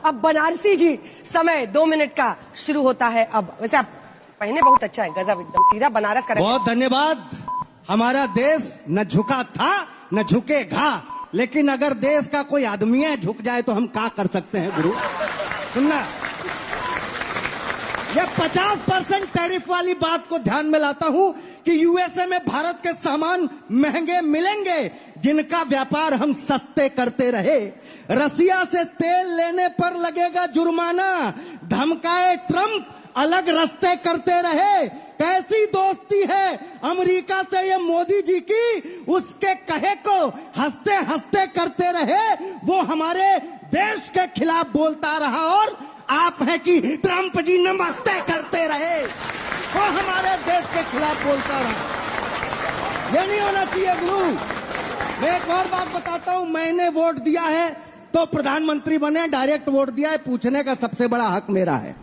अब बनारसी जी समय 2 मिनट का शुरू होता है। अब वैसे आप पहने बहुत अच्छा है, गजब, एकदम सीधा बनारस का। बहुत धन्यवाद। हमारा देश न झुका था न झुकेगा, लेकिन अगर देश का कोई आदमी है झुक जाए तो हम क्या कर सकते हैं गुरु। सुनना, ये 50% टैरिफ वाली बात को ध्यान में लाता हूं कि यूएसए में भारत के सामान महंगे मिलेंगे जिनका व्यापार हम सस्ते करते रहे। रसिया से तेल लेने पर लगेगा जुर्माना, धमकाए ट्रंप अलग रास्ते करते रहे। कैसी दोस्ती है अमेरिका से ये मोदी जी की, उसके कहे को हंसते हंसते करते रहे। वो हमारे देश के खिलाफ बोलता रहा और आप हैं कि ट्रंप जी नमस्ते करते रहे। वो हमारे देश के खिलाफ बोलता रहा। ये नहीं होना चाहिए गुरु। मैं एक और बात बताता हूं, मैंने वोट दिया है तो प्रधानमंत्री बने, डायरेक्ट वोट दिया है, पूछने का सबसे बड़ा हक मेरा है।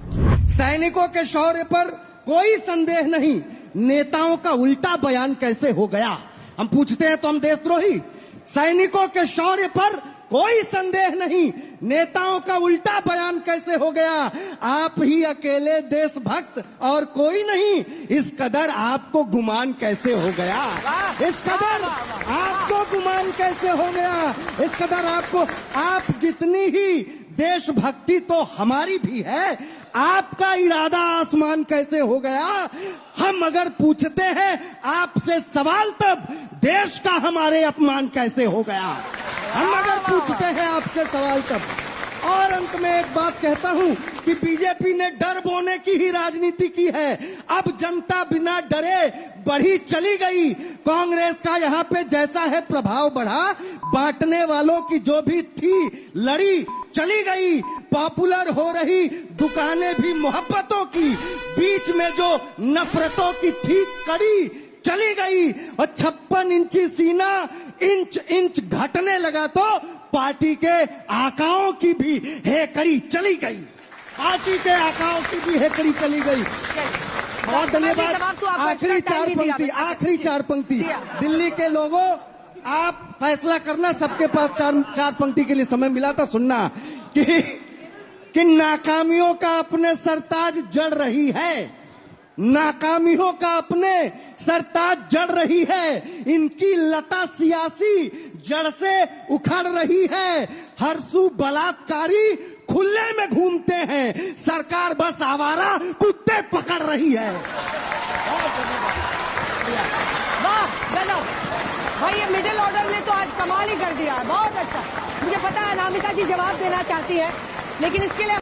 सैनिकों के शौर्य पर कोई संदेह नहीं, नेताओं का उल्टा बयान कैसे हो गया। हम पूछते हैं तो हम देशद्रोही। सैनिकों के शौर्य पर कोई संदेह नहीं, नेताओं का उल्टा बयान कैसे हो गया। आप ही अकेले देशभक्त और कोई नहीं, इस कदर आपको गुमान कैसे हो गया। इस कदर आपको गुमान कैसे हो गया, इस कदर आपको। आप जितनी ही देशभक्ति तो हमारी भी है, आपका इरादा आसमान कैसे हो गया। हम अगर पूछते हैं आपसे सवाल तब देश का हमारे अपमान कैसे हो गया। हम अगर पूछते हैं आपसे सवाल तब। और अंत में एक बात कहता हूं कि बीजेपी ने डर बोने की ही राजनीति की है। अब जनता बिना डरे बढ़ी चली गई। कांग्रेस का यहाँ पे जैसा है प्रभाव बढ़ा, बांटने वालों की जो भी थी लड़ी चली गई। पॉपुलर हो रही दुकानें भी मोहब्बतों की, बीच में जो नफरतों की थी कड़ी चली गई। और 56 इंची सीना इंच इंच घटने लगा तो पार्टी के आकाओं की भी हेकड़ी चली गई। पार्टी के आकाओं की भी हेकड़ी चली गई। बहुत धन्यवाद। आखिरी चार पंक्ति दिल्ली के लोगों, आप फैसला करना। सबके पास चार पंक्ति के लिए समय मिला था। सुनना कि नाकामियों का अपने सरताज जड़ रही है, नाकामियों का अपने सरताज जड़ रही है। इनकी लता सियासी जड़ से उखड़ रही है। हरसू बलात्कारी खुले में घूमते हैं, सरकार बस आवारा कुत्ते पकड़ रही है। वाह गजब भाई, ये मिडिल ऑर्डर ने तो आज कमाल ही कर दिया है। बहुत अच्छा। मुझे पता है अनामिका जी जवाब देना चाहती है, लेकिन इसके लिए